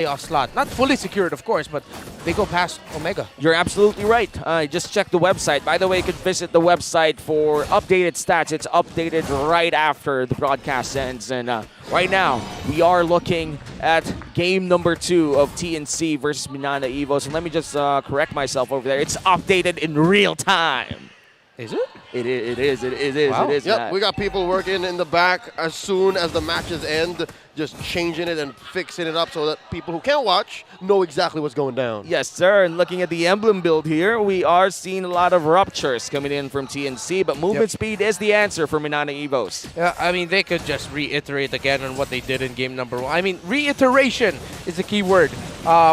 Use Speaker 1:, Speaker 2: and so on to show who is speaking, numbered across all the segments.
Speaker 1: playoff slot. Not fully secured, of course, but they go past Omega.
Speaker 2: You're absolutely right. Just check the website. By the way, you can visit the website for updated stats. It's updated right after the broadcast ends. And right now, we are looking at game number 2 of TNC versus Minana Evos. And let me just correct myself over there. It's updated in real time.
Speaker 1: Is it?
Speaker 2: It is.
Speaker 1: Wow.
Speaker 2: It is.
Speaker 3: Yep, we got people working in the back as soon as the matches end, just changing it and fixing it up so that people who can't watch know exactly what's going down.
Speaker 2: Yes, sir. And looking at the emblem build here, we are seeing a lot of ruptures coming in from TNC, but movement speed is the answer for Minana Evos.
Speaker 1: Yeah, I mean, they could just reiterate again on what they did in game number 1. I mean, reiteration is the key word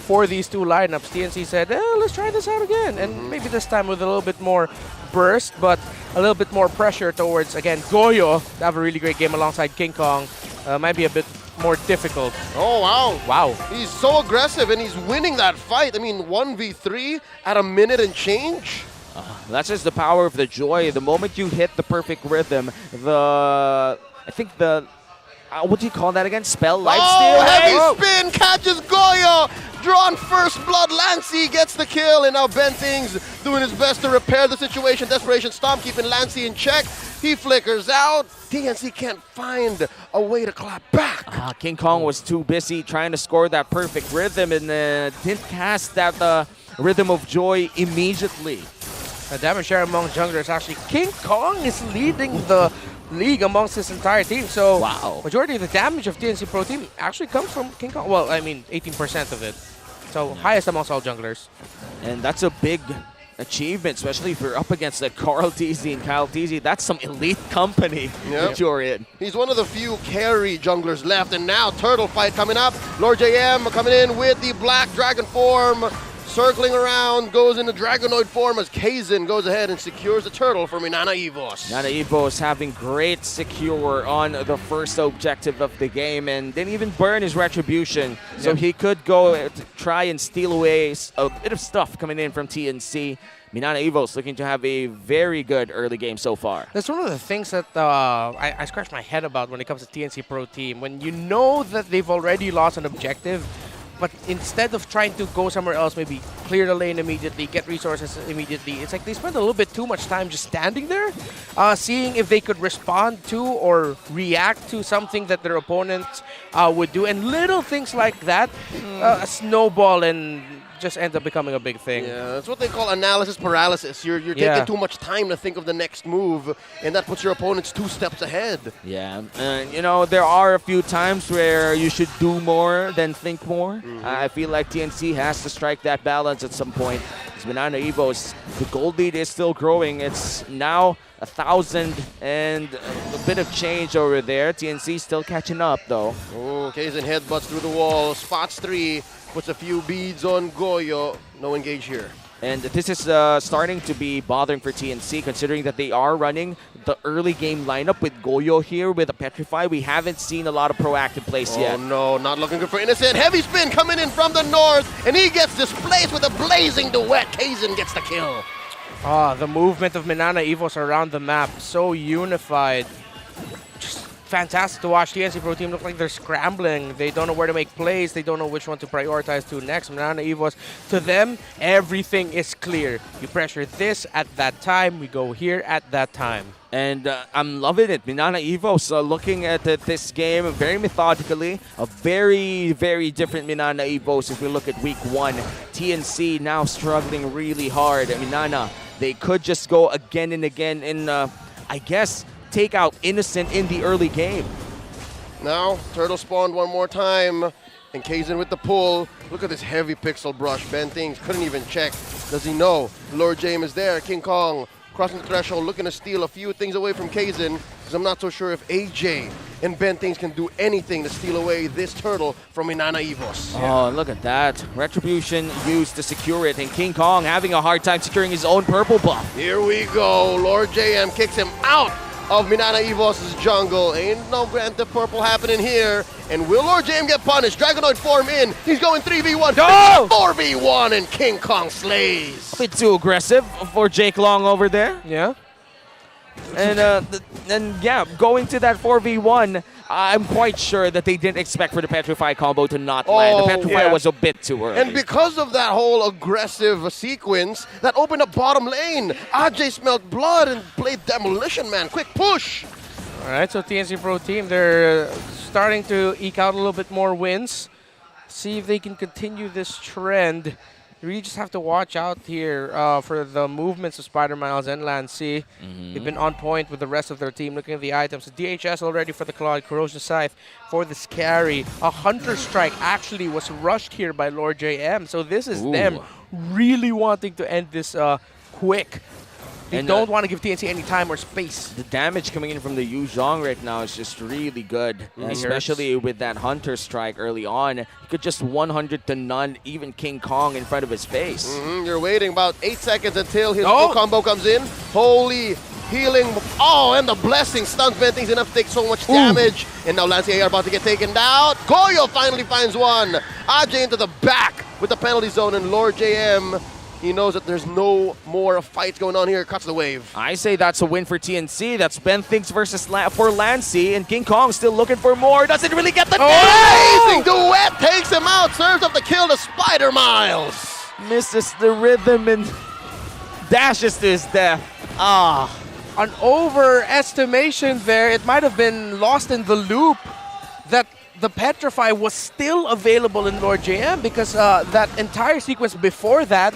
Speaker 1: for these two lineups. TNC said, let's try this out again. And maybe this time with a little bit more burst, but a little bit more pressure towards, again, Goyo to have a really great game alongside King Kong. Might be a bit more difficult.
Speaker 3: Oh, wow.
Speaker 1: Wow.
Speaker 3: He's so aggressive, and he's winning that fight. I mean, 1v3 at a minute and change.
Speaker 2: That's just the power of the joy. The moment you hit the perfect rhythm, what do you call that again? Spell lifesteal?
Speaker 3: Heavy spin catches Goyo. Drawn first blood. Lancey gets the kill, and now Bentings doing his best to repair the situation. Desperation Stomp keeping Lancey in check. He flickers out. TNC can't find a way to clap back.
Speaker 2: King Kong was too busy trying to score that perfect rhythm and didn't cast that rhythm of joy immediately.
Speaker 1: The damage share among junglers, actually, King Kong is leading the league amongst his entire team. So, majority of the damage of TNC Pro Team actually comes from King Kong. Well, I mean, 18% of it. So, highest amongst all junglers.
Speaker 2: And that's a big achievement, especially if you're up against like Carl TZ and Kyle TZ. That's some elite company that you're in.
Speaker 3: He's one of the few carry junglers left, and now turtle fight coming up. Lord JM coming in with the black dragon form, circling around, goes into Dragonoid form as Kaizen goes ahead and secures the turtle for Minana Evos.
Speaker 2: Minana Evos having great secure on the first objective of the game and didn't even burn his retribution. So he could go to try and steal away a bit of stuff coming in from TNC. Minana Evos looking to have a very good early game so far.
Speaker 1: That's one of the things that I scratch my head about when it comes to TNC Pro Team. When you know that they've already lost an objective, but instead of trying to go somewhere else, maybe clear the lane immediately, get resources immediately, it's like they spend a little bit too much time just standing there, seeing if they could respond to or react to something that their opponents would do. And little things like that snowball and just end up becoming a big thing.
Speaker 3: Yeah, that's what they call analysis paralysis. You're taking too much time to think of the next move, and that puts your opponents 2 steps ahead.
Speaker 2: Yeah, you know, there are a few times where you should do more than think more. I feel like TNC has to strike that balance at some point. As Minana Evos, the gold lead is still growing. It's now 1,000 and a bit of change over there. TNC still catching up, though.
Speaker 3: Oh, Kaizen headbutts through the wall, spots 3, puts a few beads on Goyo. No engage here.
Speaker 2: And this is starting to be bothering for TNC, considering that they are running the early game lineup with Goyo here with a Petrify. We haven't seen a lot of proactive plays yet.
Speaker 3: Oh no, not looking good for Innocent. Heavy spin coming in from the north, and he gets displaced with a blazing duet. Kaizen gets the kill.
Speaker 1: The movement of Minana Evos around the map, so unified. Just fantastic to watch. TNC Pro Team look like they're scrambling. They don't know where to make plays. They don't know which one to prioritize to next. Minana Evos, to them, everything is clear. You pressure this at that time. We go here at that time.
Speaker 2: And I'm loving it. Minana Evos looking at this game very methodically. A very, very different Minana Evos if we look at week 1. TNC now struggling really hard. Minana, they could just go again and again and, I guess, take out Innocent in the early game.
Speaker 3: Now, turtle spawned one more time, and Kaizen with the pull. Look at this heavy pixel brush. Bentings couldn't even check. Does he know? Lord James is there. King Kong crossing the threshold, looking to steal a few things away from Kaizen, because I'm not so sure if AJ and Bentings can do anything to steal away this turtle from Minana Evos.
Speaker 2: Oh, look at that. Retribution used to secure it, and King Kong having a hard time securing his own purple buff.
Speaker 3: Here we go. Lord JM kicks him out of Minana Evos' jungle. Ain't no Grand Theft Purple happening here. And will Lord JM get punished? Dragonoid form in. He's going 3v1.
Speaker 2: Go!
Speaker 3: 4v1, and King Kong slays.
Speaker 2: A bit too aggressive for Jake Long over there.
Speaker 1: Yeah.
Speaker 2: And yeah, going to that 4v1, I'm quite sure that they didn't expect for the Petrify combo to not land. The Petrify was a bit too early.
Speaker 3: And because of that whole aggressive sequence, that opened up bottom lane. Ajay smelled blood and played Demolition Man. Quick push!
Speaker 1: All right, so TNC Pro Team, they're starting to eke out a little bit more wins. See if they can continue this trend. You really just have to watch out here for the movements of Spider Miles and Lancy. They've been on point with the rest of their team. Looking at the items, the DHS already for the Claude, Corrosion Scythe for this carry. A Hunter Strike actually was rushed here by Lord JM. So this is them really wanting to end this quick. They don't want to give TNC any time or space.
Speaker 2: The damage coming in from the Yu Zhong right now is just really good, especially with that Hunter Strike early on. He could just 100 to none even King Kong in front of his face.
Speaker 3: You're waiting about 8 seconds until his full combo comes in. Holy healing. Oh, and the blessing stuns Venting's enough to take so much damage. And now Lancy AR about to get taken down. Goyo finally finds one. Ajay into the back with the penalty zone, and Lord JM, he knows that there's no more fights going on here. Cuts the wave.
Speaker 2: I say that's a win for TNC. That's Ben Thinks versus for Lancy, and King Kong still looking for more. Doesn't really get the
Speaker 3: amazing duet takes him out. Serves up the kill to Spider Miles.
Speaker 2: Misses the rhythm and dashes to his death.
Speaker 1: An overestimation there. It might have been lost in the loop that the Petrify was still available in Lord JM because that entire sequence before that,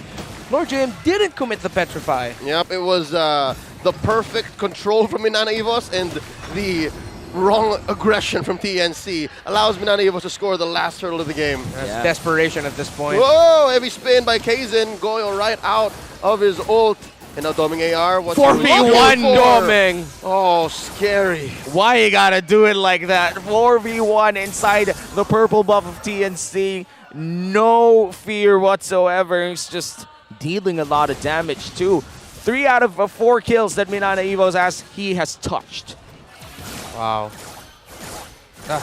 Speaker 1: Lord JM didn't commit the Petrify.
Speaker 3: Yep, it was the perfect control from Minana Evos and the wrong aggression from TNC allows Minana Evos to score the last turtle of the game.
Speaker 1: That's desperation at this point.
Speaker 3: Whoa, heavy spin by Kaizen. Goyo right out of his ult. And now Doming AR.
Speaker 2: 4v1 Doming.
Speaker 3: Oh, scary.
Speaker 2: Why you gotta do it like that? 4v1 inside the purple buff of TNC. No fear whatsoever. He's just dealing a lot of damage too. 3 out of 4 kills that Minana Evos has touched.
Speaker 1: Wow.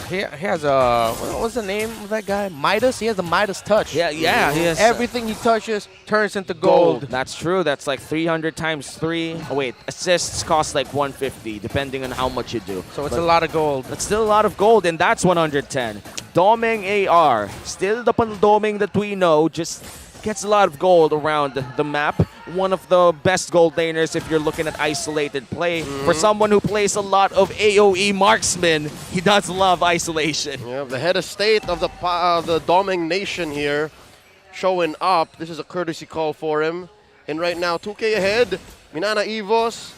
Speaker 1: He has a, what's the name of that guy? Midas? He has the Midas touch.
Speaker 2: Yeah, he has.
Speaker 1: Everything he touches turns into gold.
Speaker 2: That's true. That's like 300 times 3. Oh, wait. Assists cost like 150, depending on how much you do.
Speaker 1: So it's a lot of gold.
Speaker 2: That's still a lot of gold, and that's 110. Doming AR. Still the Doming that we know, just gets a lot of gold around the map. One of the best gold laners if you're looking at isolated play. For someone who plays a lot of AoE marksman, he does love isolation.
Speaker 3: Yeah, the head of state of the Doming Nation here showing up. This is a courtesy call for him. And right now, 2K ahead. Minana Evos,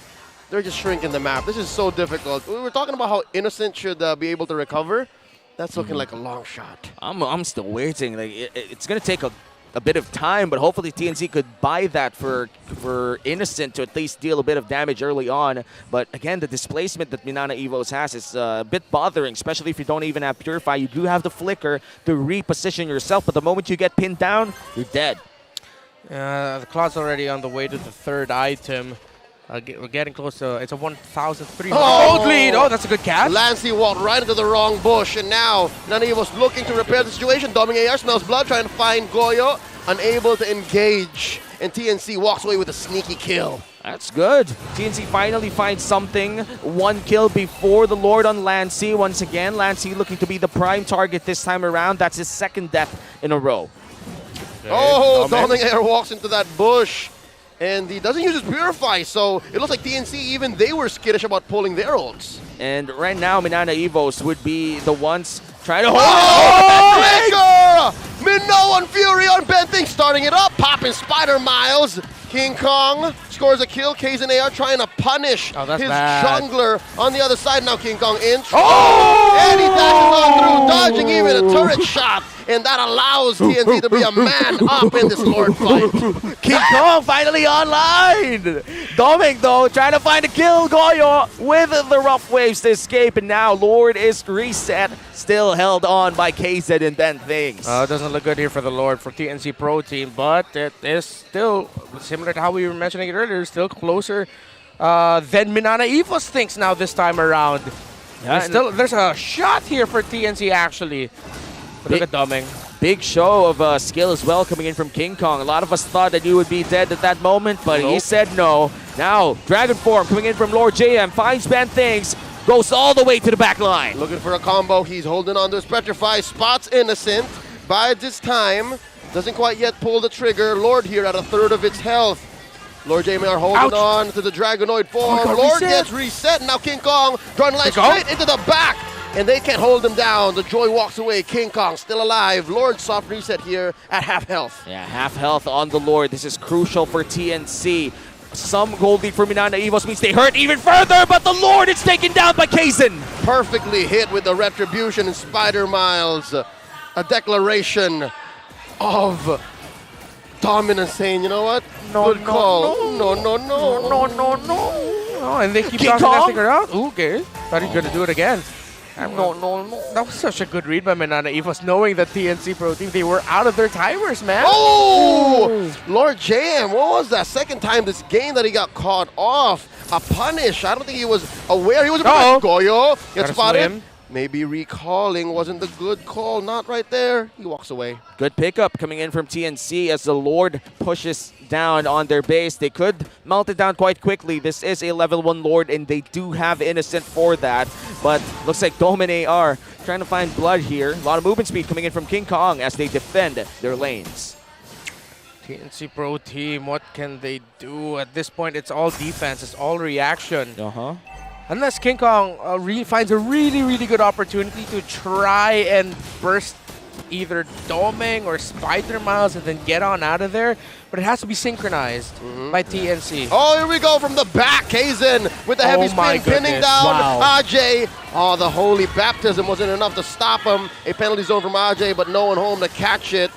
Speaker 3: they're just shrinking the map. This is so difficult. We were talking about how Innocent should be able to recover. That's looking like a long shot.
Speaker 2: I'm still waiting. Like it's gonna take a bit of time, but hopefully TNC could buy that for Innocent to at least deal a bit of damage early on. But again, the displacement that Minana Evos has is a bit bothering, especially if you don't even have Purify. You do have the Flicker to reposition yourself, but the moment you get pinned down, you're dead.
Speaker 1: The Cloud's already on the way to the 3rd item. We're getting close to, it's a 1,300 gold lead. Oh, that's a good catch.
Speaker 3: Lancy walked right into the wrong bush, and now Nani was looking to repair the situation. Doming AR smells blood, trying to find Goyo, unable to engage, and TNC walks away with a sneaky kill.
Speaker 2: That's good. TNC finally finds something. 1 kill before the Lord on Lancy. Once again, Lancy looking to be the prime target this time around. That's his 2nd death in a row.
Speaker 1: Okay.
Speaker 3: Oh, Doming AR walks into that bush. And he doesn't use his Purify, so it looks like TNC, even they were skittish about pulling their ults.
Speaker 2: And right now, Minana Evos would be the ones trying to hold
Speaker 3: Minoan Fury on Benting, starting it up, popping Spider Miles. King Kong scores a kill. Kaizen AR trying to punish his jungler on the other side. Now King Kong in. And he dashes on through, dodging even a turret shot. And that allows TNC to be a man up in this Lord fight.
Speaker 2: King Kong finally online! Doming, though, trying to find a kill. Goyo with the rough waves to escape. And now Lord is reset. Still held on by Kaizen and Ben Things.
Speaker 1: It doesn't look good here for the Lord, for TNC Pro Team. But it is still, similar to how we were mentioning it earlier, still closer than Minana Evos thinks now this time around. There's a shot here for TNC, actually. Look at Doming.
Speaker 2: Big show of skill as well coming in from King Kong. A lot of us thought that you would be dead at that moment, but he said no. Now, Dragon Form coming in from Lord JM finds Ben Things. goes all the way to the back line.
Speaker 3: Looking for a combo. He's holding on to his Petrify. Spots Innocent. Bides his time. Doesn't quite yet pull the trigger. Lord here at a third of its health. Lord Jamie are holding on to the Dragonoid form. Lord gets reset. Now King Kong drawing line straight into the back. And they can't hold him down. The Joy walks away. King Kong still alive. Lord soft reset here at half health.
Speaker 2: Yeah, half health on the Lord. This is crucial for TNC. Some gold lead for Minana Evos means they hurt even further, but the Lord is taken down by Kaizen.
Speaker 3: Perfectly hit with the Retribution and Spider Miles. A declaration of dominance saying, you know what? Good call. No.
Speaker 1: Oh, and they keep
Speaker 2: King
Speaker 1: tossing
Speaker 2: Kong?
Speaker 1: it out. Ooh, okay. Thought he was gonna do it again. No. That was such a good read by Minana Evos, knowing that TNC Pro Team, they were out of their timers, man.
Speaker 3: Oh! Lord JM, what was that? Second time this game that he got caught off. A punish. I don't think he was aware. He was a Goyo. Gets spotted.
Speaker 1: Swim.
Speaker 3: Maybe recalling wasn't the good call. Not right there. He walks away.
Speaker 2: Good pickup coming in from TNC as the Lord pushes down on their base. They could melt it down quite quickly. This is a level 1 Lord and they do have Innocent for that. But looks like Domine are trying to find blood here. A lot of movement speed coming in from King Kong as they defend their lanes.
Speaker 1: TNC Pro Team, what can they do? At this point, it's all defense. It's all reaction. Unless King Kong finds a really good opportunity to try and burst either Doming or Spider Miles and then get on out of there. But it has to be synchronized by TNC.
Speaker 3: Oh, here we go from the back. Kaizen with the heavy spin, pinning down Ajay. Oh, the holy baptism wasn't enough to stop him. A penalty zone from Ajay, but no one home to catch it.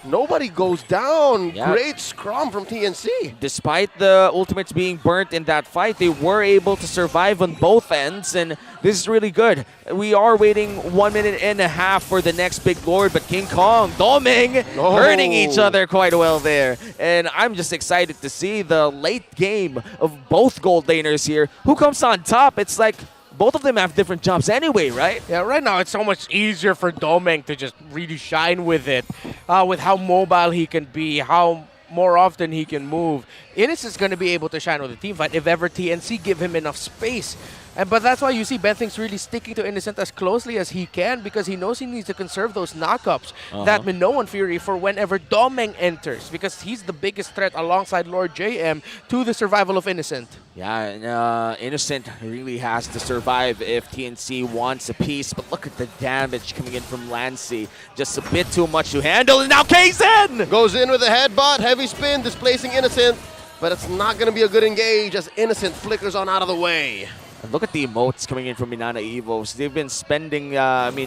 Speaker 3: Nobody goes down.
Speaker 2: Yeah.
Speaker 3: Great scrum from TNC.
Speaker 2: Despite the ultimates being burnt in that fight, they were able to survive on both ends, and this is really good. We are waiting 1.5 minutes for the next big Lord, but King Kong, Doming, hurting each other quite well there. And I'm just excited to see the late game of both gold laners here. Who comes on top? It's like both of them have different jumps anyway, right?
Speaker 1: Yeah, right now it's so much easier for Domeng to just really shine with it, with how mobile he can be, how more often he can move. Innocent's going to be able to shine with the team fight if ever TNC give him enough space. But that's why you see Benthink's really sticking to Innocent as closely as he can because he knows he needs to conserve those knockups, that Minoan Fury for whenever Domeng enters, because he's the biggest threat alongside Lord JM to the survival of Innocent.
Speaker 2: Yeah, and Innocent really has to survive if TNC wants a piece, but look at the damage coming in from Lancy. Just a bit too much to handle, and now Kaizen!
Speaker 3: Goes in with a headbutt, heavy spin, displacing Innocent, but it's not going to be a good engage as Innocent flickers on out of the way.
Speaker 2: And look at the emotes coming in from Minana Evos. They've been spending,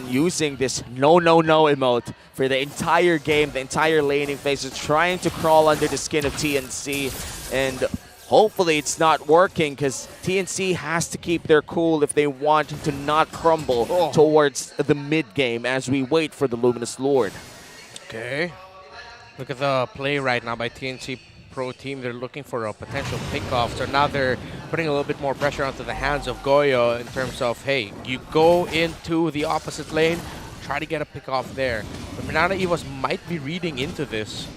Speaker 2: using this no emote for the entire game, the entire laning phases, trying to crawl under the skin of TNC. And hopefully it's not working because TNC has to keep their cool if they want to not crumble towards the mid game as we wait for the Luminous Lord.
Speaker 1: Okay. Look at the play right now by TNC Pro Team. They're looking for a potential pickoff. So now they're putting a little bit more pressure onto the hands of Goyo in terms of, hey, you go into the opposite lane, try to get a pickoff there. But Minana Evos might be reading into this.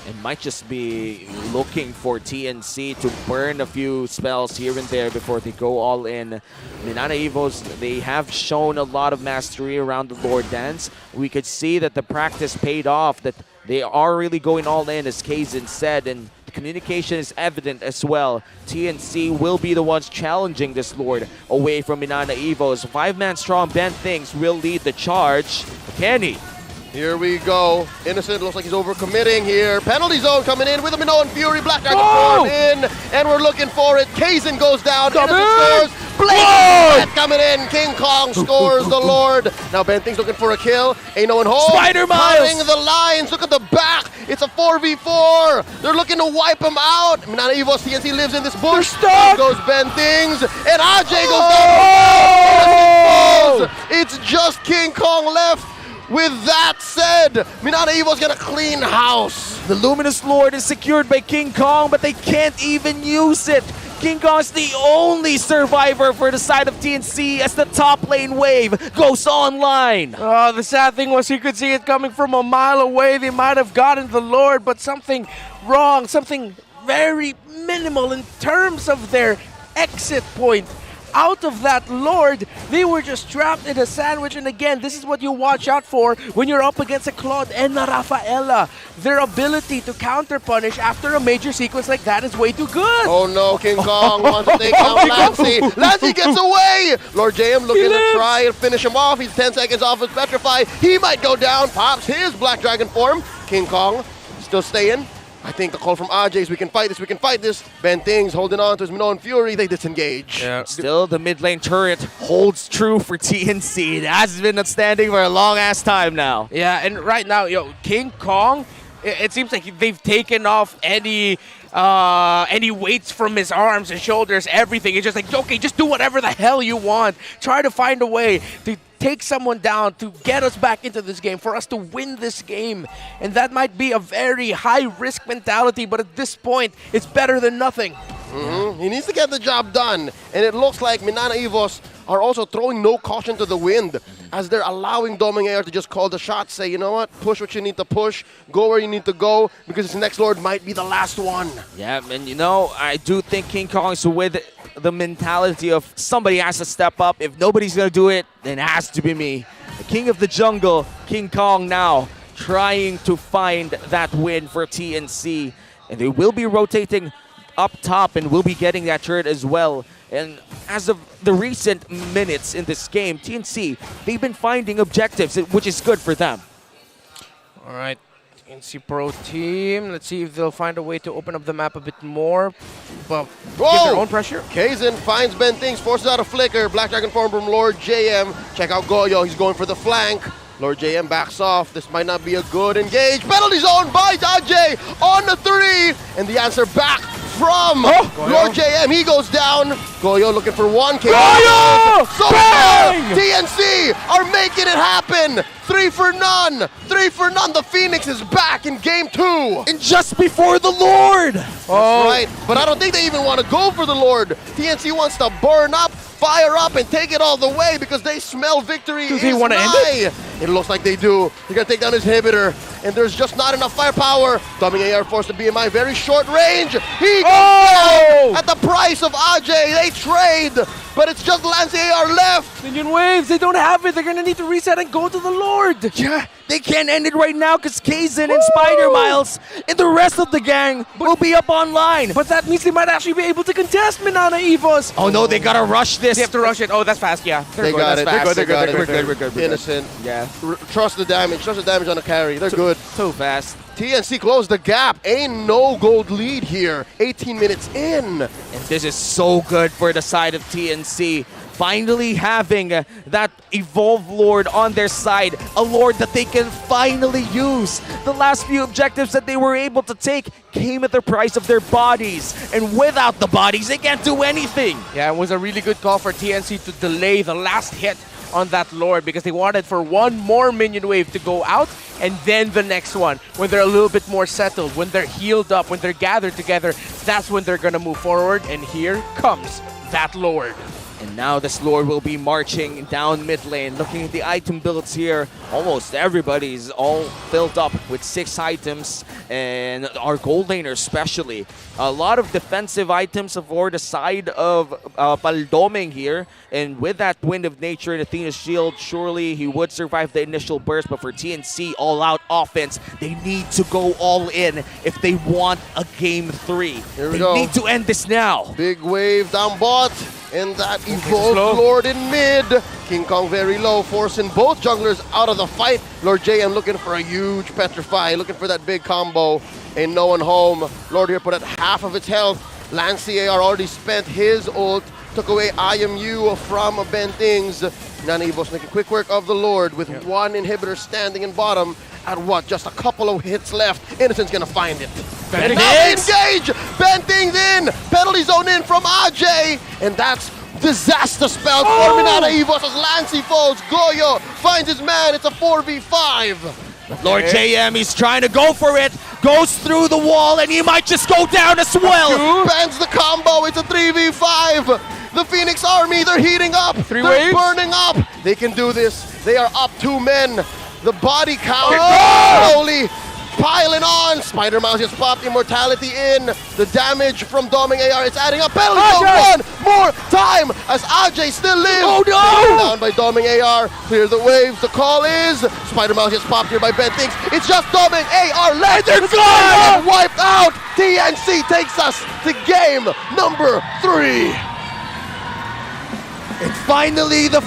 Speaker 2: It might just be looking for TNC to burn a few spells here and there before they go all in. Minana Evos, they have shown a lot of mastery around the Lord Dance. We could see that the practice paid off, that they are really going all in, as Kaizen said, and the communication is evident as well. TNC will be the ones challenging this Lord away from Minana Evos. 5-man strong Benthinks will lead the charge. Can he?
Speaker 3: Here we go. Innocent looks like he's overcommitting here. Penalty zone coming in with a Minoan Fury. Black Dragon form in, and we're looking for it. Kaizen goes down. Innocent scores. Blade coming in. King Kong scores the Lord. Now Benthink's looking for a kill. Ain't no one home.
Speaker 2: Spider Miles!
Speaker 3: Cutting the lines. Look at the back. It's a 4v4. They're looking to wipe him out. Minana Evos TNC lives in this bush. There goes Benthinks. And Ajay goes down. It's just King Kong left. With that said, Minana Evos gonna clean house.
Speaker 2: The Luminous Lord is secured by King Kong, but they can't even use it. King Kong's the only survivor for the side of TNC as the top lane wave goes online.
Speaker 1: The sad thing was you could see it coming from a mile away. They might have gotten the Lord, but something wrong, something very minimal in terms of their exit point. out of that Lord, they were just trapped in a sandwich. And again, this is what you watch out for when you're up against a Claude and a Rafaela. Their ability to counter-punish after a major sequence like that is way too good.
Speaker 3: Oh no, King Kong wants to take down Lancey. Lancey gets away! Lord JM looking to try and finish him off. He's 10 seconds off his Petrify. He might go down. Pops his Black Dragon form. King Kong still staying. I think the call from Ajay is we can fight this, we can fight this. Bentings holding on to his Mnne Fury. They disengage.
Speaker 1: Yeah.
Speaker 2: Still, the mid lane turret holds true for TNC. It has been outstanding for a long-ass time now.
Speaker 1: Yeah, and right now, King Kong, it seems like they've taken off any weights from his arms and shoulders, everything. It's just like, okay, just do whatever the hell you want. Try to find a way to take someone down, to get us back into this game, for us to win this game. And that might be a very high-risk mentality, but at this point, it's better than nothing.
Speaker 3: He needs to get the job done. And it looks like Minana Evos are also throwing no caution to the wind as they're allowing Dominator to just call the shots, say, you know what, push what you need to push, go where you need to go, because this next Lord might be the last one.
Speaker 2: Yeah, and I do think King Kong's with the mentality of somebody has to step up. If nobody's going to do it, then it has to be me. The king of the jungle, King Kong now trying to find that win for TNC. And they will be rotating up top and will be getting that turret as well. And as of the recent minutes in this game, TNC, they've been finding objectives, which is good for them.
Speaker 1: All right, TNC Pro Team. Let's see if they'll find a way to open up the map a bit more. But give their own pressure.
Speaker 3: Kaizen finds Bentings, forces out a flicker. Black Dragon form from Lord JM. Check out Goyo, he's going for the flank. Lord JM backs off. This might not be a good engage. Penalty zone by Ajay on the 3. And the answer back from Lord JM. He goes down. Goyo looking for 1.
Speaker 2: Goyo!
Speaker 3: So
Speaker 2: Bang!
Speaker 3: TNC are making it happen. 3 for none. 3 for none. The Phoenix is back in game 2.
Speaker 2: And just before the Lord.
Speaker 3: That's right. But I don't think they even want to go for the Lord. TNC wants to burn up, fire up, and take it all the way because they smell victory.
Speaker 1: Do they want to end it?
Speaker 3: It looks like they do. They're going to take down his inhibitor, and there's just not enough firepower. Dumbing AR forced to BMI, very short range. He goes down at the price of Ajay. They trade, but it's just Lance AR left.
Speaker 1: Minion waves, they don't have it. They're going to need to reset and go to the Lord.
Speaker 2: Yeah, they can't end it right now because Kaizen and Spider Miles and the rest of the gang will be up online.
Speaker 1: But that means they might actually be able to contest Minana Evos.
Speaker 2: Oh no, they gotta rush this.
Speaker 1: They have to rush it. Oh, that's fast, yeah.
Speaker 3: They got it.
Speaker 2: They're good. We're good.
Speaker 3: Innocent.
Speaker 2: Yeah.
Speaker 3: Trust the damage. Trust the damage on the carry. They're good.
Speaker 2: So fast.
Speaker 3: TNC closed the gap. A no gold lead here. 18 minutes in.
Speaker 2: And this is so good for the side of TNC. Finally having that Evolve Lord on their side. A Lord that they can finally use. The last few objectives that they were able to take came at the price of their bodies. And without the bodies, they can't do anything.
Speaker 1: Yeah, it was a really good call for TNC to delay the last hit on that Lord because they wanted for one more minion wave to go out and then the next one when they're a little bit more settled, when they're healed up, when they're gathered together. That's when they're gonna move forward, and here comes that Lord.
Speaker 2: And now this Lord will be marching down mid lane. Looking at the item builds here, almost everybody's all filled up with 6 items, and our gold laner especially. A lot of defensive items for the side of Paldoming here, and with that Wind of Nature and Athena's Shield, surely he would survive the initial burst, but for TNC, all-out offense, they need to go all in if they want a Game 3.
Speaker 3: Here we
Speaker 2: they
Speaker 3: go.
Speaker 2: need to end this now.
Speaker 3: Big wave down bot. And that Evolved Lord in mid. King Kong very low, forcing both junglers out of the fight. Lord JM looking for a huge Petrify, looking for that big combo. Ain't no one home. Lord here put at half of its health. Lance AR already spent his ult. Took away IMU from Bentings. Minana Evos making quick work of the Lord with 1 inhibitor standing in bottom. At what? Just a couple of hits left. Innocent's gonna find it.
Speaker 2: Bentings!
Speaker 3: Now engage! Bentings in! Penalty zone in from Ajay! And that's disaster spell for Minana Evos as Lancey falls. Goyo finds his man. It's a 4v5.
Speaker 2: Lord JM, he's trying to go for it. Goes through the wall, and he might just go down as well.
Speaker 3: Bans the combo. It's a 3v5. The Phoenix Army, they're heating up. They're
Speaker 1: waves?
Speaker 3: burning up. They can do this. They are up 2 men. The body count slowly piling on. Spider Mouse gets popped, immortality in. The damage from doming AR is adding up. Penalty
Speaker 1: Ajay!
Speaker 3: one more time as Ajay still lives.
Speaker 1: Oh, no!
Speaker 3: Taken down by doming AR. Clear the waves. The call is Spider Mouse gets popped here by Ben Thinks. It's just doming AR left.
Speaker 1: They're
Speaker 3: And wiped out. TNC takes us to game number 3.
Speaker 2: And finally, the